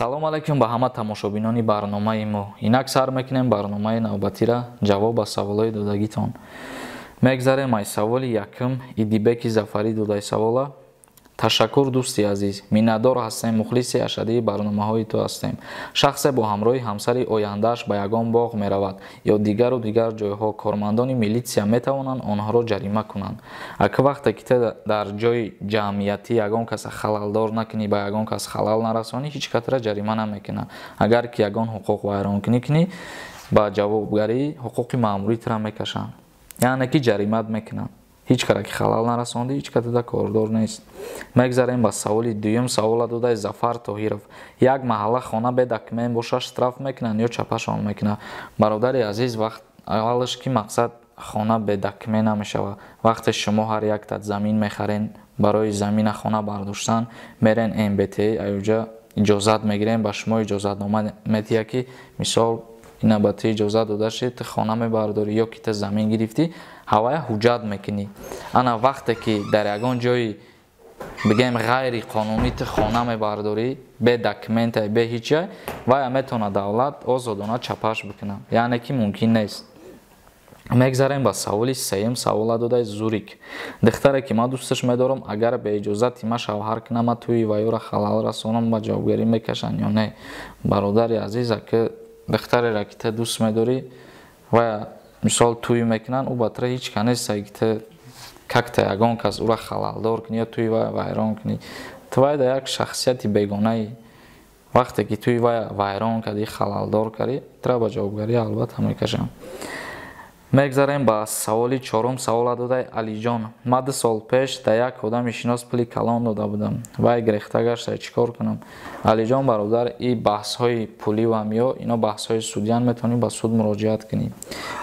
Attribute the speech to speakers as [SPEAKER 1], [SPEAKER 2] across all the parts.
[SPEAKER 1] салом алайкум ба ҳама тамошобинони барномаи мо. Инак сар мекунем барномаи навбатира ҷавоб ба саволҳои додагитон. Мегзарем ай саволи якум Идибеки Зафари додаи савола. Ташаккур дӯсти азиз, миннатдор ҳастем, мухлиси ашадии барномаҳои ту ҳастем. Шахсе бо ҳамроҳи ҳамсари ояндааш ба ягон боғ меравад ё дигару дигар ҷойҳо, кормандони милитсия метавонанд онҳоро ҷарима кунанд. Аки вақте ки ту дар ҷойи ҷамъиятӣ ягон каса халалдор накунӣ, ба ягон кас халал нарасонӣ, ҳеҷ касро ҷарима намекунанд. Агар ки ягон ҳуқуқ вайронкунӣ кунӣ, ба ҷавобгарии ҳуқуқи маъмуритро мекашанд. яъне ки ҷаримат мекунанд. هیچ کاری که خلال نرسانده هیچ کاری در کاردار نیست. میگذاریم با سوالی دوم سوال داده زفر طاهیرов. یک محله خانه به دکمه باشه اشتراف میکنن یا چپشان میکنن. برادر عزیز وقت اولش کی مقصد خانه به دکمه نمیشه. وقت شما هر یک تد زمین میخرین برای زمین خانه برداشتن میرین MBT ایوجا اجازت میگیرین با شما اجازت نامه میدید که مثال اینا با تی اجازت داده شد خانه میبرداری یا که زمین گرفتی ҳавая ҳуҷҷат мекунӣ. ана вақте ки дар ягон ҷои бигем ғайри қонунӣ ту хона мебардорӣ бе документа бе ҳеҷ ҷой вая метавона давлат озодона чапаш бикунад, яъне ки мумкин нест. мегзарем ба саволи сеюм савола додаи Зурик. духтаре ки ман дӯсташ медорам, агар бе иҷозати ман шавҳар кунам, ман тӯи вайёро халал расонам, ба ҷавобгарӣ мекашанд ё не? бародари азиз, аки духтареро ки ту дӯст медорӣ вая мисол тӯй мекунанд, ӯ батра ҳеҷ канест ки какта ягон кас ӯро халалдор кунӣ ё тӯи вай вайрон кунӣ. ту вай да як шахсияти бегонаи вақте ки тӯи вай вайрон кардӣ халалдор кардӣ тра ба ҷавобгарӣ албатта мекашанд. мегзарем ба саволи чорум савола додаи Алиҷон. ман 2 сол пеш да як одами шинос пули калон дода будам. вай гирехта гашта чикор кунам? Алиҷон бародар, и баҳсҳои пулӣ ва ё ино баҳсҳои судиян метавонӣ ба суд муроҷиат кунӣ.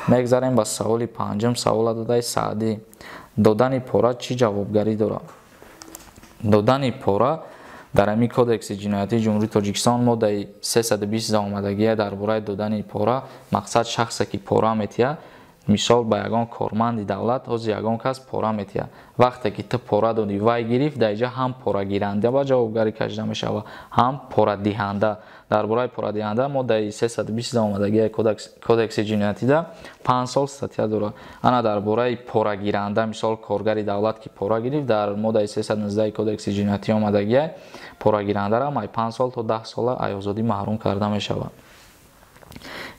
[SPEAKER 1] мегзарем ба саволи панҷум савола додаи Саъдӣ. додани пора чӣ ҷавобгарӣ дорад? додани пора дар ҳамин кодекси ҷиноятии ҷумҳурии Тоҷикистон моддаи 320 омадагия дар бораи додани пора мақсад шахсе ки пора метиҳад, мисол ба ягон корманди давлат ҳозир ягон кас пора метиҳад. вақте ки ту пора додӣ вай гирифт, дар инҷа ҳам порагиранда ба ҷавобгарӣ кашида мешавад, ҳам порадиҳанда. дар бораи порадиҳанда моддаи 320 омадагии кодекси ҷиноятида 5 сол статья дорад. ана дар бораи порагиранда, мисол коргари давлат ки пора гирифт, дар моддаи 319 кодекси ҷиноятии омадагии порагирандаро май 5 сол то 10 сола айозодӣ маҳрум карда мешавад.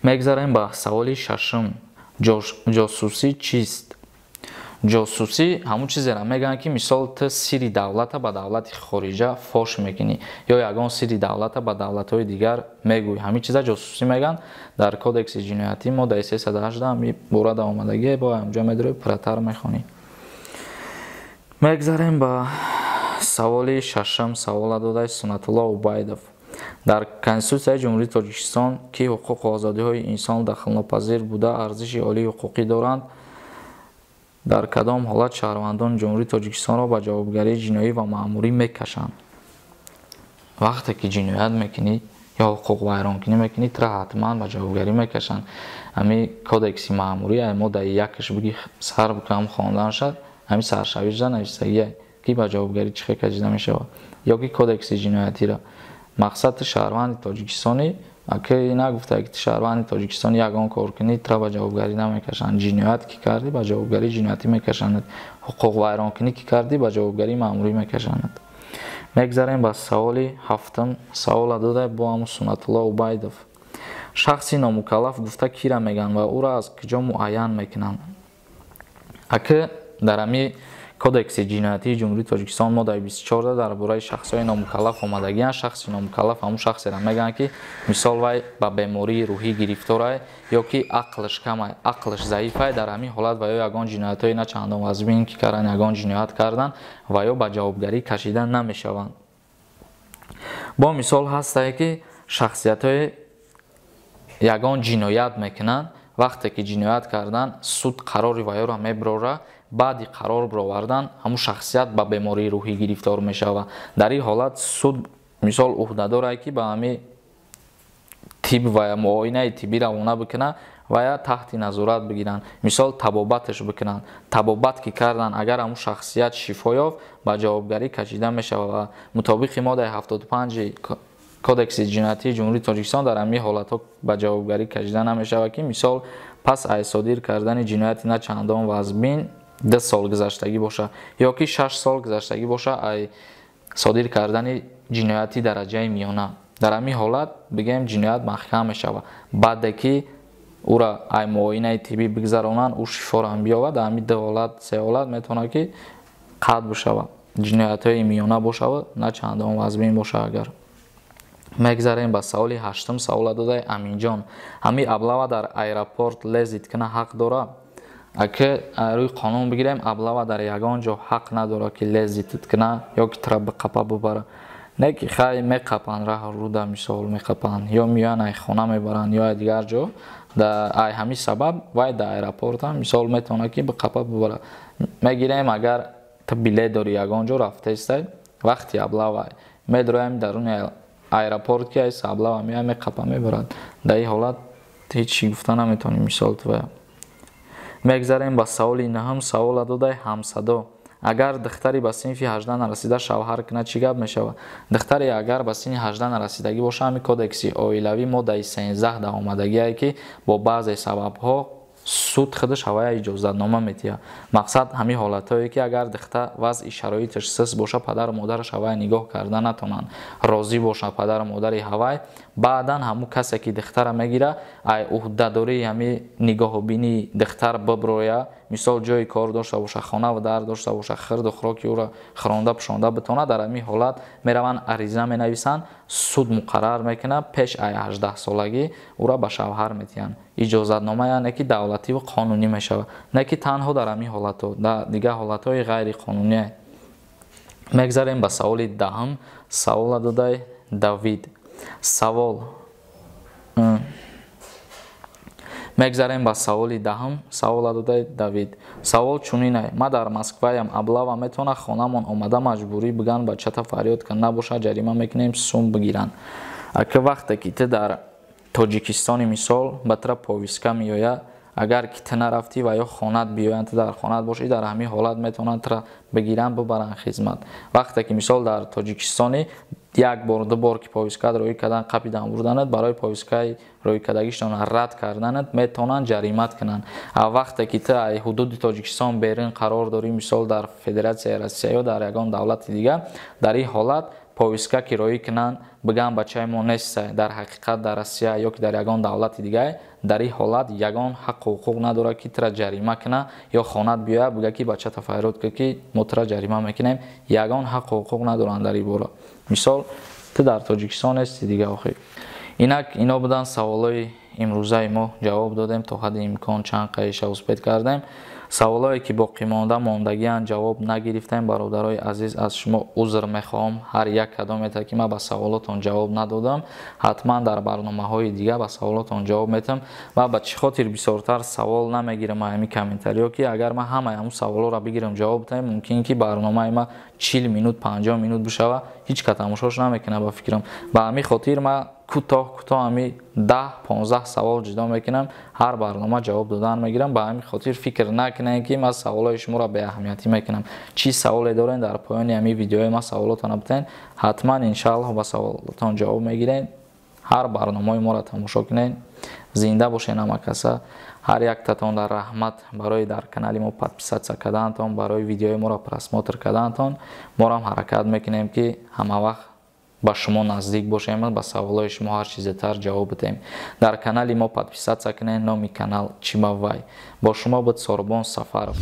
[SPEAKER 1] мегзарем ба саволи шашум. ҷосусӣ чист? ҷосусӣ ҳамун чизеро мегӯянд ки мисол ту сирри давлата ба давлати хориҷа фош мекунӣ ё ягон сирри давлата ба давлатҳои дигар мегӯӣ. ҳамин чиза ҷосусӣ мегӯянд. дар кодекси ҷиноятӣ моддаи 318 борада омадагӣ бо анҷом медорӣ пратар мехонӣ. мегзарем ба саволи шашум савола додаи Сунатулло Убайдов. дар Конститутсияи ҷумҳурии Тоҷикистон ки ҳуқуқу озодиҳои инсон дахлнопазир буда арзиши олии ҳуқуқӣ доранд, дар кадом ҳолат шаҳрвандони ҷумҳурии Тоҷикистонро ба ҷавобгарии ҷиноӣ ва маъмурӣ мекашанд? вақте ки ҷиноят мекунӣ ё ҳуқуқ вайронкунӣ мекунӣ, тра ҳатман ба ҷавобгарӣ мекашанд. ҳамин кодекси маъмурӣ моддаи якаш биги сар бикам хондан шад, ҳамин саршавиҷда нависагия ки ба ҷавобгарӣ чӣ кашида мешавад, ё ки кодекси ҷиноятиро. мақсад ту шаҳрванди тоҷикистонӣ, аки нагуфта ки ту шаҳрванди тоҷикистони ягон кор кунӣ тра ба ҷавобгарӣ намекашанд. ҷиноят ки кардӣ ба ҷавобгарии ҷиноятӣ мекашанд. ҳуқуқ вайронкунӣ ки кардӣ ба ҷавобгарии маъмурӣ мекашанд. мегзарем ба саволи ҳафтум савола додаи бо ҳамун Сунатулло Убайдов. шахси номукаллаф гуфта кира мегӯянд ва ӯро аз куҷо муайян мекунанд? аки дар ҳамин кодекси ҷиноятии ҷумҳурии Тоҷикистон моддаи 24 дар бораи шахсҳои номукаллаф омадагиянд. шахси номукаллаф ҳамун шахсеро мегӯянд ки мисол вай ба бемории рӯҳӣ гирифтор ай ё ки ақлаш кам ай, ақлаш заиф ай. дар ҳамин ҳолат ва ё ягон ҷиноятҳои на чандон вазбин ки кардан, ягон ҷиноят кардан ва ё ба ҷавобгарӣ кашида намешаванд. бо мисол ҳастае ки шахсиятҳои ягон ҷиноят мекунанд, вақте ки ҷиноят кардан суд қарори вайёро меброра, баъди қарор бировардан ҳамун шахсият ба бемории рӯҳӣ гирифтор мешавад. дар ин ҳолат суд мисол уҳдадорае ки ба ҳамин тиб ва муоинаи тиббӣ равона бикунад ва я таҳти назорат бигиранд, мисол табобаташ бикунанд. табобат ки кардан агар ҳамун шахсият шифо ёфт ба ҷавобгарӣ кашида мешавад. ва мутобиқи моддаи 75 кодекси ҷиноятии ҷумҳурии Тоҷикистон дар ҳамин ҳолатҳо ба ҷавобгарӣ кашида намешавад ки мисол пас аз содир кардани ҷинояти на чандон вазбин 10 сол гузаштагӣ боша ё ки 6 сол гузаштагӣ боша аз содир кардани ҷинояти дараҷаи миёна. дар ҳамин ҳолат бигем ҷиноят маҳкам мешавад. баъде ки ура ай муоинаи тиббӣ бигзаронанд, ӯ шифоам биёвад, дар ҳамин 2 ҳолат 3 ҳолат метавонад ки қатъ бошавад. ҷиноятҳои миёна бошавад, на чандон вазбин боша. агар мегзарем ба саволи 8-ум, савола додаи Аминҷон. ҳамин облава дар аэропорт лезид кина ҳақ дора? Аки рӯи қонун бигирем, облава дар ягон ҷо ҳақ надора ки лезид кина ё ки тра биқапа бубара. Не ки хай меқапанд раҳруда мисол меқапанд ё миёянд ай хона мебаранд ё ай дигар ҷо. ай ҳамин сабаб вай дар аэропорт ҳам мисол метавонад ки биқапа бубара. Мегирем агар ту билет дори ягон ҷо рафтаистай, вақти облава медроям даруни аэропорт ки айс облава меа меқапа мебарад. Дар ин ҳолат ҳеҷ чӣ гуфта наметавонем мисол твоя. мегзарем ба саволи 9-ум, савола додаи ҳамсадо. агар духтари ба синфи 18 нарасида шавҳар кунад чӣ гап мешавад? Духтаре агар ба синни 18 нарасидагӣ боша, ҳамин кодекси оилавӣ моддаи 13 дар омадагие ки бо баъзе сабабҳо суд худаш ҳавая иҷозатнома метиҳад. мақсад ҳамин ҳолатҳое ки агар духтар вазъи шароиташ сист боша, падару модараш ҳавая нигоҳ карда натонанд, розӣ бошанд падару модари ҳавай, баъдан ҳамун касе ки духтара мегира ай уҳдадории ҳамин нигоҳубинии духтар биброя, мисол ҷои кор дошта боша, хонаву дар дошта боша, хирду хӯроки ӯро хӯронда пӯшонда битонад, дар ҳамин ҳолат мераванд ариза менависанд, суд муқаррар мекунад, пеш ай 18 солагӣ ӯро ба шавҳар метиҳанд. иҷозатнома яъне ки давлативу қонунӣ мешавад, не ки танҳо дар ҳамин ҳолатҳо, дар дигар ҳолатҳои ғайриқонунӣ. мегзарем ба саволи 10-ум, савола додаи Давид. мегзарем ба саволи 10-ум, савола додаи Давид. савол чунин аст: ма дар Москваям, облава метавонад хонамон омада маҷбурӣ биган бачата фарёд кун, набоша ҷарима мекунем сум бигиранд. аки вақте ки ту дар Тоҷикистони мисол ба тра повиска меояд, агар ки ту нарафтӣ ва ё хонат биёянд, ту дар хонат бошӣ, дар ҳамин ҳолат метавонанд тра бигиранд бубаранд хизмат. вақте ки мисол дар Тоҷикистони як бор ду бор ки повискаат роӣ кардан қапидан бурданад, барои повискаи роикадагиштон рад карданат метавонанд ҷаримат кунанд. вақте ки ту ай ҳудуди Тоҷикистон берун қарор дорӣ, мисол дар Федератсияи Россия ё дар ягон давлати дигар, дар ин ҳолат повиска ки роӣ кунанд биган бачаи мо нестай, дар ҳақиқат дар Россия ё ки дар ягон давлати дигар, дар ин ҳолат ягон ҳаққу ҳуқуқ надорад ки тра ҷарима кунад ё хонат биёяд бига ки бачата фарёд кун ки мо тра ҷарима мекунем, ягон ҳаққу ҳуқуқ надоранд дар ин бора. мисол ту дар Тоҷикистон ҳасти дигар. охир инак ино буданд саволои имрӯзаи мо, ҷавоб додем, то ҳадди имкон чанд қаиша успед кардем. саволое ки боқӣ мондагиянд ҷавоб нагирифтем, бародарои азиз, аз шумо узр мехоҳам. ҳар як кадомета ки ман ба саволотон ҷавоб надодам, ҳатман дар барномаҳои дигар ба саволотон ҷавоб метам. ва ба чӣ хотир бисёртар савол намегирам ҳамин комментариҳо ки агар ман ҳамаи ҳамун саволоро бигирам ҷавоб дам, мумкин ки барномаи ман 40 минут 50 минут бишава, ҳеҷ ка тамошош намекунам ба фикрам. ба ҳамин хотир ман кӯтоҳ ҳами 10-15 савол ҷудо мекунам, ҳар барнома ҷавоб додан мегирам. ба ҳамин хотир фикр накунем ки ман саволои шуморо беаҳамиятӣ мекунам. чӣ саволе дорем, дар поёни ҳамин видеои ман саволотона битен, ҳатман иншааллоҳ ба саволотон ҷавоб мегирем. ҳар барномаи моро тамошо кунем. зинда бошед намакаса. ҳар яктатон дар раҳмат барои дар канали мо подписатсия кардаантон, барои видеои моро просмотр кардаантон. моро ҳам ҳаракат мекунем ки ҳамавақт ба шумо наздик бошем, ба саволои шумо ҳар чизе тар ҷавоб бидем. дар канали мо подписатсия кунед, номи канал Чимавай. бо шумо буд Сорбон Сафаров.